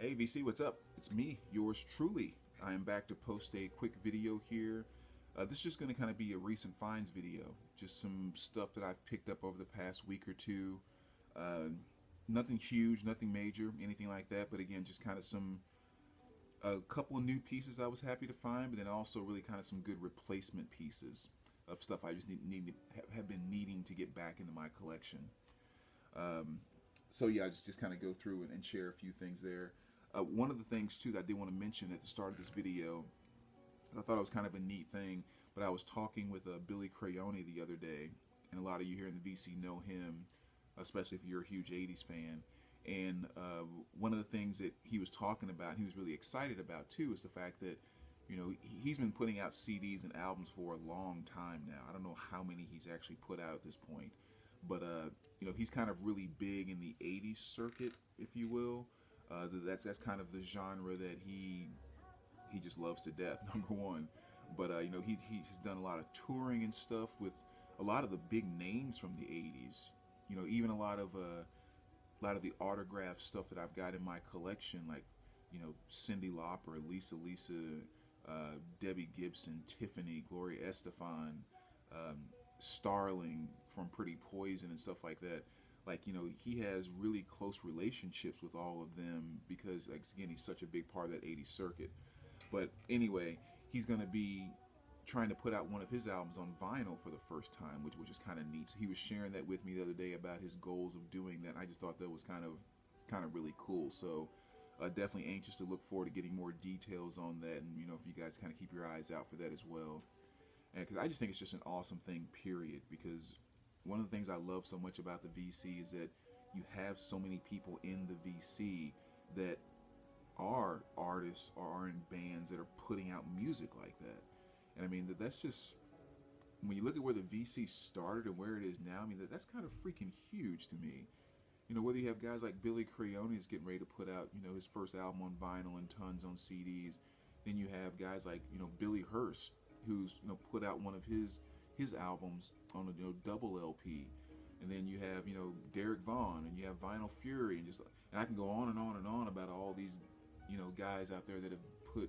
Hey VC, what's up? It's me, yours truly. I am back to post a quick video here. This is just going to kind of be a recent finds video. Just some stuff that I've picked up over the past week or two. Uh, Nothing huge, nothing major, anything like that. But again, just kind of a couple of new pieces I was happy to find, but then also really kind of some good replacement pieces of stuff I just have been needing to get back into my collection. So yeah, I just kind of go through and share a few things there. One of the things too that I did want to mention at the start of this video, I thought it was kind of a neat thing, but I was talking with Billy Crayoni the other day, and a lot of you here in the VC know him, especially if you're a huge 80s fan. And one of the things that he was talking about, and he was really excited about too, is the fact that, you know, he's been putting out CDs and albums for a long time now. I don't know how many he's actually put out at this point, but you know, he's kind of really big in the 80s circuit, if you will. That's kind of the genre that he just loves to death, number one. But you know, he's done a lot of touring and stuff with a lot of the big names from the 80s. You know, even a lot of the autograph stuff that I've got in my collection, like, you know, Cyndi Lauper, Lisa, Debbie Gibson, Tiffany, Gloria Estefan, Starling from Pretty Poison and stuff like that. Like, you know, he has really close relationships with all of them because, like, again, he's such a big part of that 80s circuit. But anyway, he's going to be trying to put out one of his albums on vinyl for the first time, which is kind of neat. So he was sharing that with me the other day about his goals of doing that. I just thought that was kind of really cool. So definitely anxious to look forward to getting more details on that, and, you know, if you guys kind of keep your eyes out for that as well. And because I just think it's just an awesome thing, period. Because one of the things I love so much about the VC is that you have so many people in the VC that are artists or are in bands that are putting out music like that. And I mean, that's just, when you look at where the VC started and where it is now, I mean, that's kind of freaking huge to me. You know, whether you have guys like Billy Crayoni is getting ready to put out, you know, his first album on vinyl and tons on CDs. Then you have guys like, you know, Billy Hurst, who's, you know, put out one of his albums on a, you know, double LP. And then you have, you know, Derek Vaughn, and you have Vinyl Fury, and I can go on and on and on about all these, you know, guys out there that have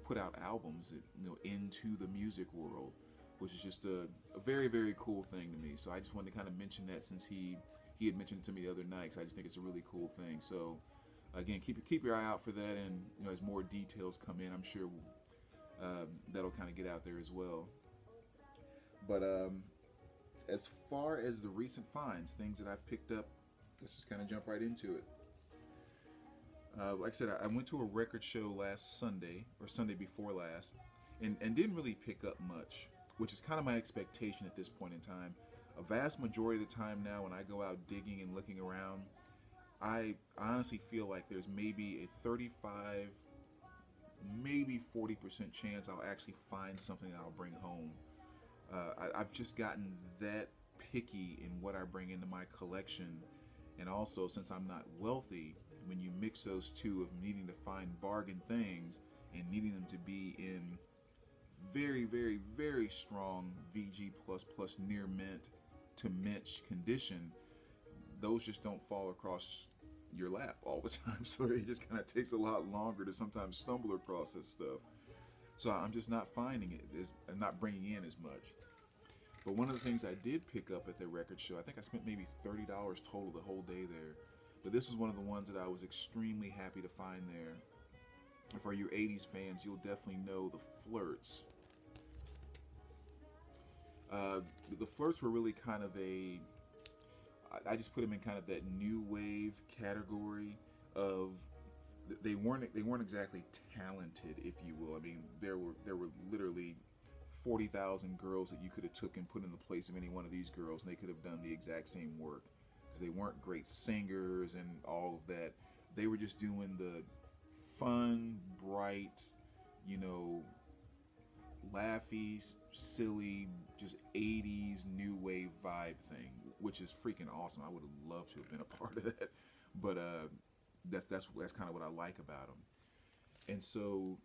put out albums that, you know, into the music world, which is just a very, very cool thing to me. So I just wanted to kind of mention that, since he had mentioned it to me the other night, because I just think it's a really cool thing. So again, keep your eye out for that, and, you know, as more details come in, I'm sure that'll kind of get out there as well. But as far as the recent finds, things that I've picked up, let's just kind of jump right into it. Like I said, I went to a record show last Sunday, or Sunday before last, and didn't really pick up much, which is kind of my expectation at this point in time. A vast majority of the time now, when I go out digging and looking around, I honestly feel like there's maybe a 35, maybe 40% chance I'll actually find something that I'll bring home. I've just gotten that picky in what I bring into my collection, and also, since I'm not wealthy, when you mix those two of needing to find bargain things and needing them to be in very, very, very strong VG++ near mint to mint condition, those just don't fall across your lap all the time. So it just kind of takes a lot longer to sometimes stumble across this stuff. So I'm just not finding it, I'm not bringing in as much. But one of the things I did pick up at the record show, I think I spent maybe $30 total the whole day there. But this was one of the ones that I was extremely happy to find there. And for your 80s fans, you'll definitely know the Flirts. The Flirts were really kind of I just put them in kind of that new wave category of, they weren't exactly talented, if you will. I mean, there were literally 40,000 girls that you could have took and put in the place of any one of these girls, and they could have done the exact same work, because they weren't great singers and all of that. They were just doing the fun, bright, you know, laughy, silly, just 80s new wave vibe thing, which is freaking awesome. I would have loved to have been a part of that, but that's kind of what I like about them. And so,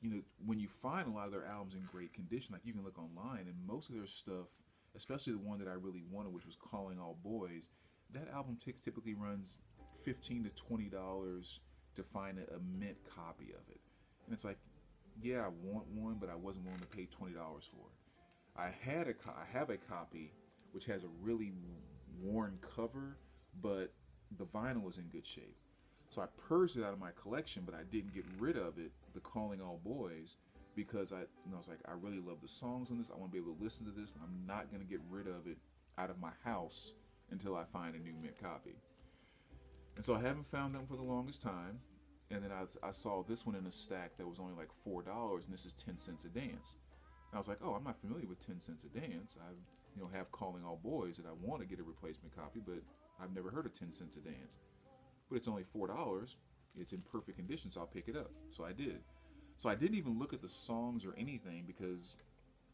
you know, when you find a lot of their albums in great condition, like, you can look online, and most of their stuff, especially the one that I really wanted, which was Calling All Boys, that album typically runs $15 to $20 to find a mint copy of it. And it's like, yeah, I want one, but I wasn't willing to pay $20 for it. I have a copy which has a really worn cover, but the vinyl is in good shape. So I purged it out of my collection, but I didn't get rid of it, the Calling All Boys, because I was like, I really love the songs on this. I want to be able to listen to this. I'm not going to get rid of it out of my house until I find a new mint copy. And so I haven't found them for the longest time. And then I saw this one in a stack that was only like $4, and this is 10 cents a dance. And I was like, oh, I'm not familiar with 10 cents a dance. I have Calling All Boys that I want to get a replacement copy, but I've never heard of 10 cents a dance. But it's only $4. It's in perfect condition, so I'll pick it up. So I did. So I didn't even look at the songs or anything, because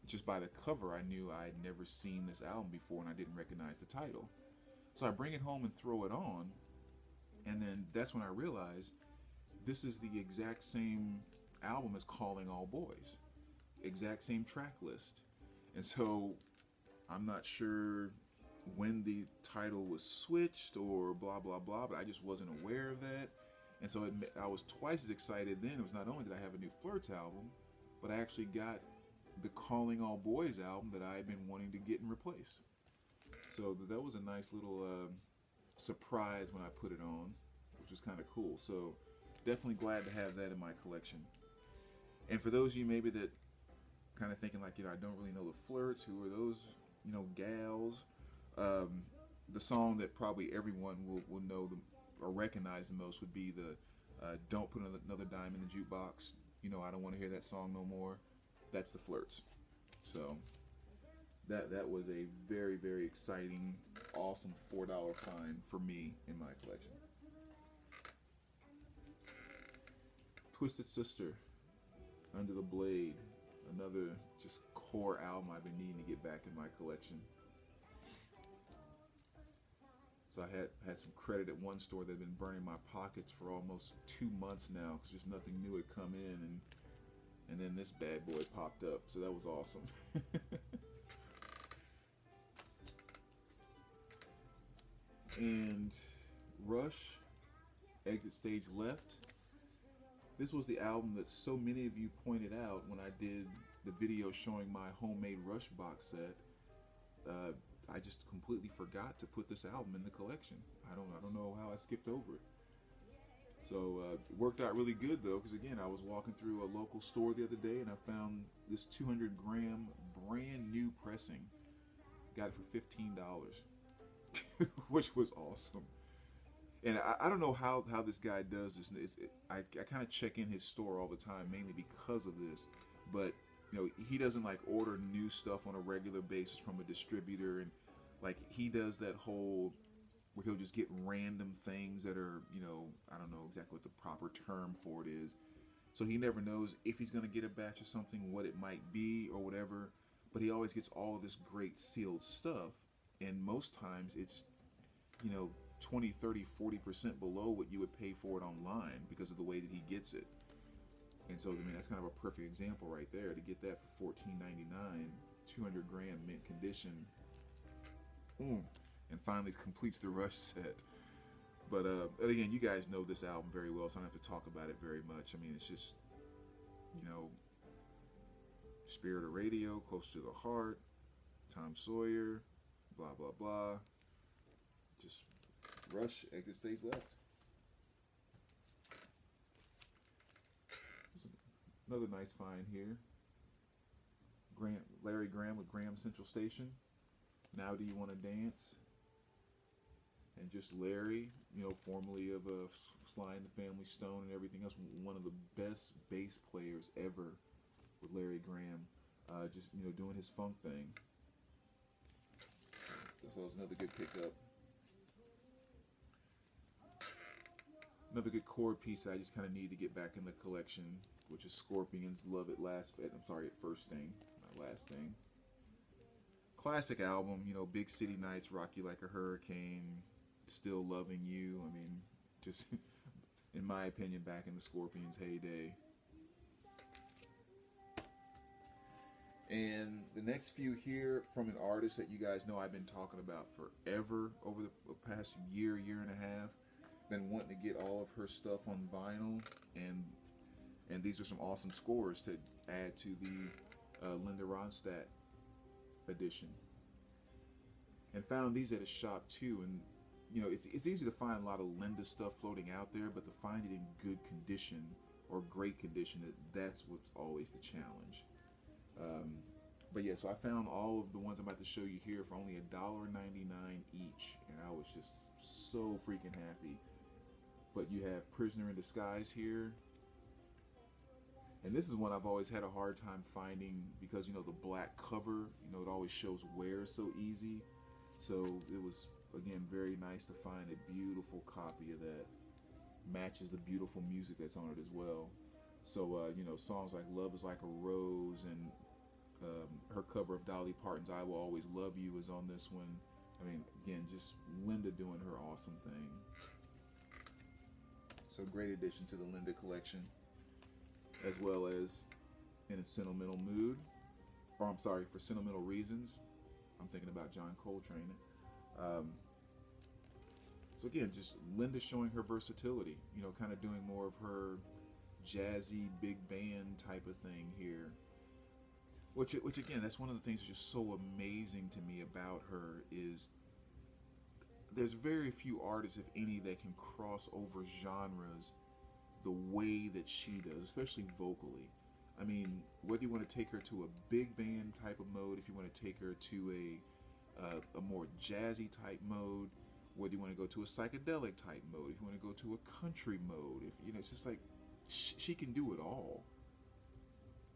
just by the cover I knew I had never seen this album before and I didn't recognize the title. So I bring it home and throw it on, and then that's when I realized this is the exact same album as Calling All Boys. Exact same track list. And so I'm not sure when the title was switched or blah blah blah, but I just wasn't aware of that. And so I was twice as excited then. It was not only did I have a new Flirts album, but I actually got the Calling All Boys album that I had been wanting to get and replace. So that was a nice little surprise when I put it on, which was kind of cool. So definitely glad to have that in my collection. And for those of you maybe that kind of thinking like, I don't really know the Flirts, who are those, gals? The song that probably everyone will know or recognize the most would be the Don't Put Another Dime in the Jukebox. I don't want to hear that song no more. That's the Flirts. So that was a very, very exciting, awesome $4 find for me in my collection. Twisted Sister, Under the Blade, another just core album I've been needing to get back in my collection. So I had some credit at one store that had been burning my pockets for almost 2 months now, because just nothing new had come in, and then this bad boy popped up, so that was awesome. And Rush, Exit Stage Left. This was the album that so many of you pointed out when I did the video showing my homemade Rush box set. I just completely forgot to put this album in the collection. I don't know how I skipped over it. So it worked out really good though, because again, I was walking through a local store the other day and I found this 200-gram brand new pressing. Got it for $15, which was awesome. And I don't know how this guy does this. I kind of check in his store all the time, mainly because of this. But he doesn't like order new stuff on a regular basis from a distributor, and like he does that whole where he'll just get random things that are, I don't know exactly what the proper term for it is. So he never knows if he's going to get a batch of something, what it might be or whatever. But he always gets all of this great sealed stuff, and most times it's 20, 30, 40% below what you would pay for it online because of the way that he gets it. And so, that's kind of a perfect example right there, to get that for $14.99, 200-gram mint condition. And finally completes the Rush set. But again, you guys know this album very well, so I don't have to talk about it very much. It's just, Spirit of Radio, Close to the Heart, Tom Sawyer, blah, blah, blah. Just Rush, Exit Stage Left. Another nice find here. Larry Graham with Graham Central Station. Now Do You Want to Dance? And just Larry, formerly of Sly and the Family Stone and everything else, one of the best bass players ever with Larry Graham, just doing his funk thing. So that was another good pickup. Another good chord piece I just kind of need to get back in the collection, which is Scorpions' Love at First Thing, not Last Thing. Classic album, Big City Nights, Rock You Like a Hurricane, Still Loving You. Just, in my opinion, back in the Scorpions' heyday. And the next few here from an artist that you guys know I've been talking about forever, over the past year and a half. been wanting to get all of her stuff on vinyl, and these are some awesome scores to add to the Linda Ronstadt edition. And found these at a shop too, and you know, it's easy to find a lot of Linda stuff floating out there, but to find it in good condition or great condition, that's what's always the challenge. But yeah, so I found all of the ones I'm about to show you here for only $1.99 each, and I was just so freaking happy. But you have Prisoner in Disguise here, and this is one I've always had a hard time finding because, you know, the black cover, you know, it always shows wear so easy. So it was, again, very nice to find a beautiful copy of that. Matches the beautiful music that's on it as well. So, you know, songs like Love is Like a Rose and her cover of Dolly Parton's I Will Always Love You is on this one. I mean, again, just Linda doing her awesome thing. So great addition to the Linda collection, as well as In a Sentimental Mood, or I'm sorry, For Sentimental Reasons. I'm thinking about John Coltrane. So again, just Linda showing her versatility, you know, kind of doing more of her jazzy big band type of thing here. Which again, that's one of the things that's just so amazing to me about her is there's very few artists, if any, that can cross over genres the way that she does, especially vocally. I mean, whether you want to take her to a big band type of mode, if you want to take her to a more jazzy type mode, whether you want to go to a psychedelic type mode, if you want to go to a country mode, if you know, it's just like she can do it all.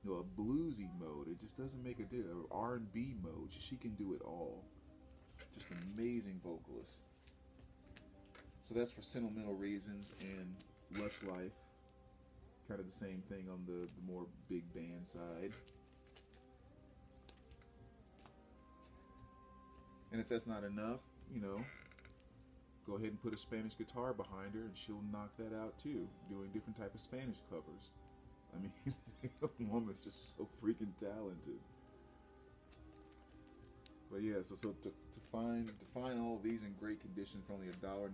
You know, a bluesy mode, it just doesn't make a difference. R&B mode, she can do it all. Just an amazing vocalist. So that's For Sentimental Reasons and Lush Life. Kind of the same thing on the more big band side. And if that's not enough, you know, go ahead and put a Spanish guitar behind her and she'll knock that out too, doing different type of Spanish covers. I mean, the woman's just so freaking talented. But yeah, so to find all of these in great condition for only $1.99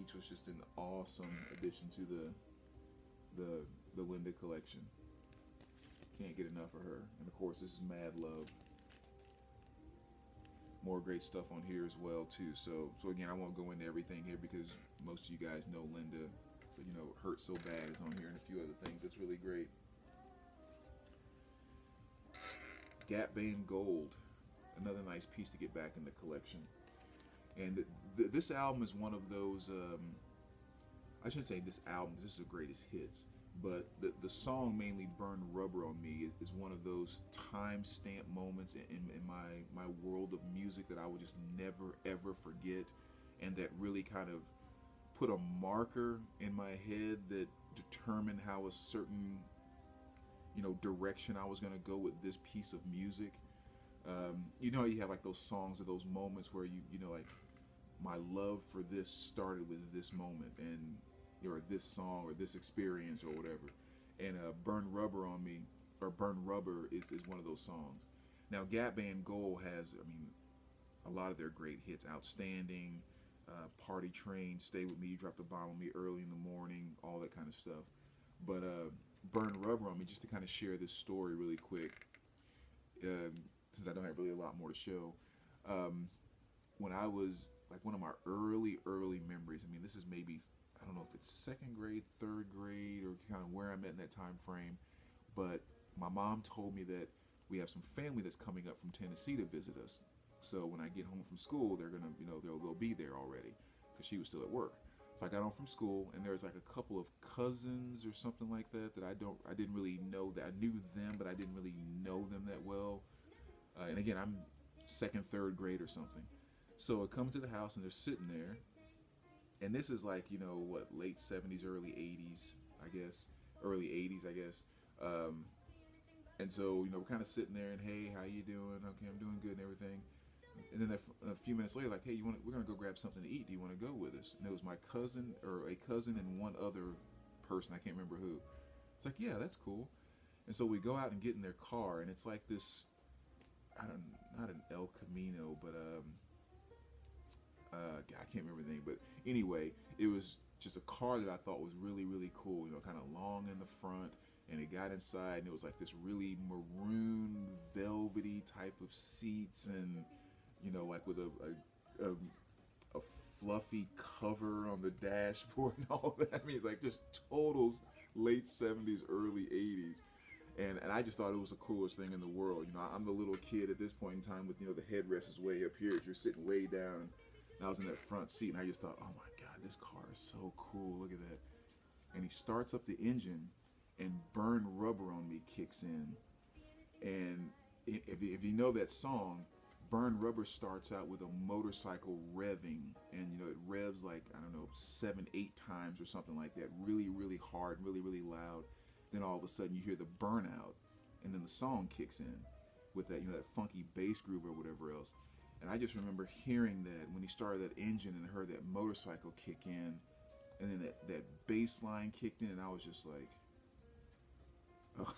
each was just an awesome addition to the Linda collection. Can't get enough of her. And of course, this is Mad Love. More great stuff on here as well too. So again, I won't go into everything here because most of you guys know Linda. But you know, Hurt So Bad is on here and a few other things that's really great. Gap Band Gold, another nice piece to get back in the collection. And this album is one of those, I shouldn't say this album, this is the greatest hits, but the song mainly Burn Rubber on Me is one of those time-stamp moments in my world of music that I will just never ever forget, and that really kind of put a marker in my head that determined how a certain, you know, direction I was going to go with this piece of music. You know, you have like those songs or those moments where you know, like, my love for this started with this moment, and or this song or this experience or whatever. And Burn Rubber on Me, or Burn Rubber is one of those songs. Now Gap Band Gold has, I mean, a lot of their great hits. Outstanding, Party Train, Stay With Me, You Dropped the Bomb on Me, Early in the Morning, all that kind of stuff. But Burn Rubber on Me, just to kind of share this story really quick, since I don't have really a lot more to show. When I was, like, one of my early memories, I mean, this is maybe, I don't know if it's second grade, third grade, or kind of where I'm at in that time frame, but my mom told me that we have some family that's coming up from Tennessee to visit us. So when I get home from school, they're gonna, you know, they'll be there already, because she was still at work. So I got home from school, and there was like a couple of cousins or something like that that I didn't really know. That I knew them, but I didn't really know them that well. And again, I'm second, third grade or something. So I come to the house and they're sitting there, and this is like, you know, what, late 70s, early 80s, I guess, early 80s, I guess. And so, you know, we're kind of sitting there and, hey, how you doing? Okay, I'm doing good and everything. And then a few minutes later, like, hey, we're gonna go grab something to eat. Do you want to go with us? And it was my cousin, or a cousin, and one other person. I can't remember who. It's like, yeah, that's cool. And so we go out and get in their car, and it's like this, not an El Camino, but I can't remember the name. But anyway, it was just a car that I thought was really, really cool. You know, kind of long in the front, and it got inside, and it was like this really maroon, velvety type of seats, and you know, like with a fluffy cover on the dashboard and all that. I mean, like just total late 70s, early 80s. And I just thought it was the coolest thing in the world. You know, I'm the little kid at this point in time with, you know, the headrest is way up here. You're sitting way down. And I was in that front seat, and I just thought, oh my God, this car is so cool. Look at that. And he starts up the engine, and Burn Rubber on Me kicks in. And if you know that song, Burn Rubber starts out with a motorcycle revving, and you know, it revs like, I don't know, 7, 8 times or something like that, really, really hard, really, really loud. Then all of a sudden you hear the burnout, and then the song kicks in with that, you know, that funky bass groove or whatever else. And I just remember hearing that when he started that engine and heard that motorcycle kick in, and then that bass line kicked in, and I was just like, oh.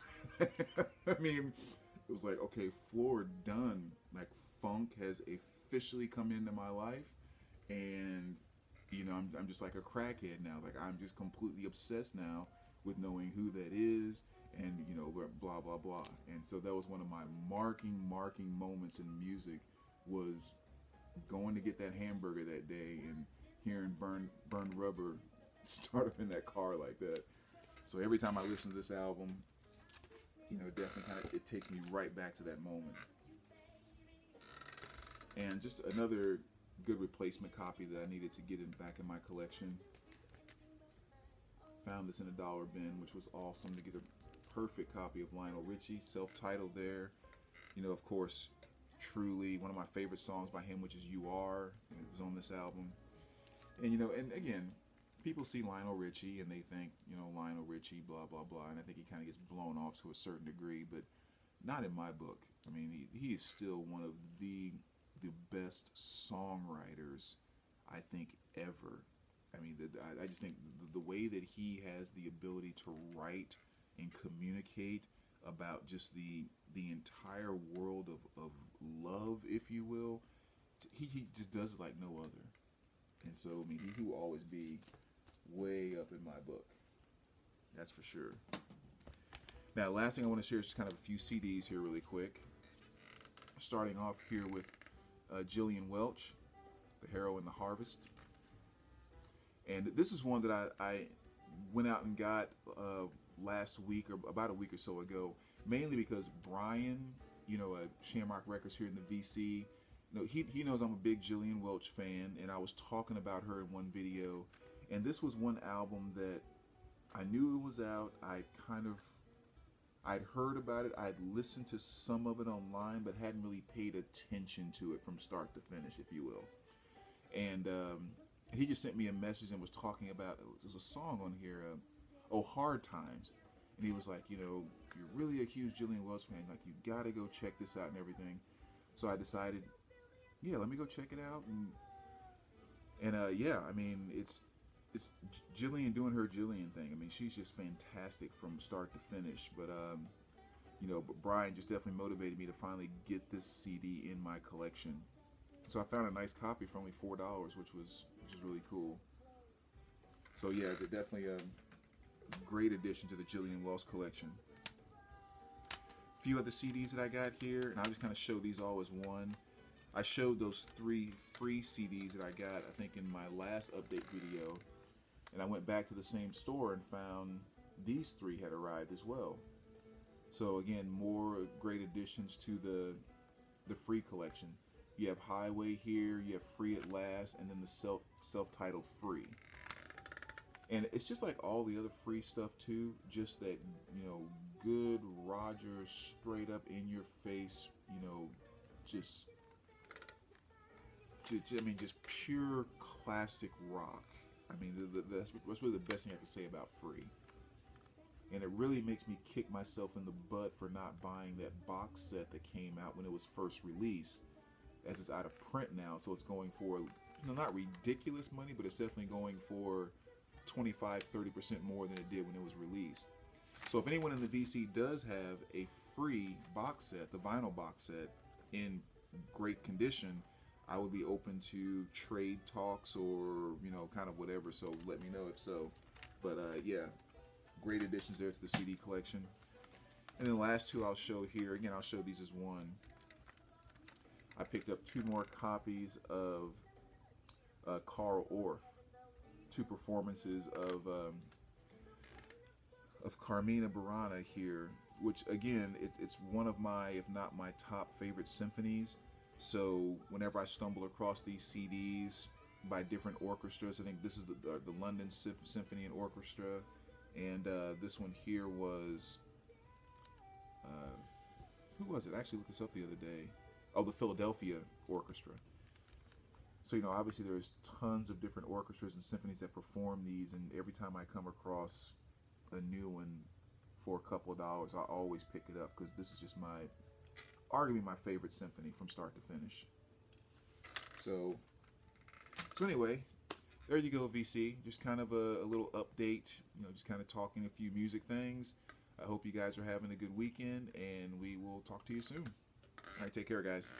I mean, it was like, okay, floor done. Like, funk has officially come into my life, and you know, I'm just like a crackhead now. Like, I'm just completely obsessed now with knowing who that is, and you know, blah blah blah. And so that was one of my marking moments in music, was going to get that hamburger that day and hearing Burn Rubber start up in that car like that. So every time I listen to this album, you know, definitely it takes me right back to that moment. And just another good replacement copy that I needed to get back in my collection. Found this in a dollar bin, which was awesome, to get a perfect copy of Lionel Richie, self-titled there. You know, of course, truly one of my favorite songs by him, which is You Are. It was on this album. And you know, and again, people see Lionel Richie and they think, you know, Lionel Richie, blah blah blah, and I think he kind of gets blown off to a certain degree, but not in my book. I mean, he is still one of the best songwriters I think ever. I mean, I just think the way that he has the ability to write and communicate about just the entire world of love, if you will, he just does it like no other. And so, I mean, he will always be way up in my book. That's for sure. Now, last thing I want to share is just kind of a few CDs here really quick. Starting off here with Jillian Welch, The Harrow and the Harvest. And this is one that I went out and got last week, or about a week or so ago, mainly because Brian, you know, Shamrock Records here in the VC, you know, he knows I'm a big Jillian Welch fan, and I was talking about her in one video. And this was one album that I knew it was out. I'd heard about it. I'd listened to some of it online, but hadn't really paid attention to it from start to finish, if you will. And he just sent me a message and was talking about, there's a song on here, Oh Hard Times. And he was like, you know, if you're really a huge Jillian Welch fan, like, you gotta go check this out and everything. So I decided, yeah, let me go check it out. And yeah, I mean, it's Jillian doing her Jillian thing. I mean, she's just fantastic from start to finish. But you know, but Brian just definitely motivated me to finally get this CD in my collection. So I found a nice copy for only $4, which is really cool. So yeah, they're definitely a great addition to the Jillian Welch collection. A few other CDs that I got here, and I'll just kind of show these all as one. I showed those 3 free CDs that I got, I think, in my last update video. And I went back to the same store and found these 3 had arrived as well. So again, more great additions to the free collection. You have Highway here, you have Free at Last, and then the self-titled Free. And it's just like all the other free stuff too, just that, you know, good Roger, straight up in your face, you know, just pure classic rock. I mean, that's really the best thing I can say about Free. And it really makes me kick myself in the butt for not buying that box set that came out when it was first released, as it's out of print now. So it's going for, you know, not ridiculous money, but it's definitely going for 25-30% more than it did when it was released. So if anyone in the VC does have a free box set, the vinyl box set, in great condition, I would be open to trade talks or, you know, kind of whatever. So let me know if so. But yeah, great additions there to the CD collection. And then the last two I'll show here. Again, I'll show these as one. I picked up 2 more copies of Carl Orff. 2 performances of Carmina Burana here, which again, it's one of my, if not my top favorite symphonies. So whenever I stumble across these CDs by different orchestras, I think this is the London Symphony and Orchestra, and this one here was, who was it? I actually looked this up the other day. Oh, the Philadelphia Orchestra. So, you know, obviously there's tons of different orchestras and symphonies that perform these, and every time I come across a new one for a couple of dollars, I always pick it up, because this is just arguably my favorite symphony from start to finish. So anyway, there you go, VC. Just kind of a little update, you know, just kind of talking a few music things. I hope you guys are having a good weekend, and we will talk to you soon. All right, take care, guys.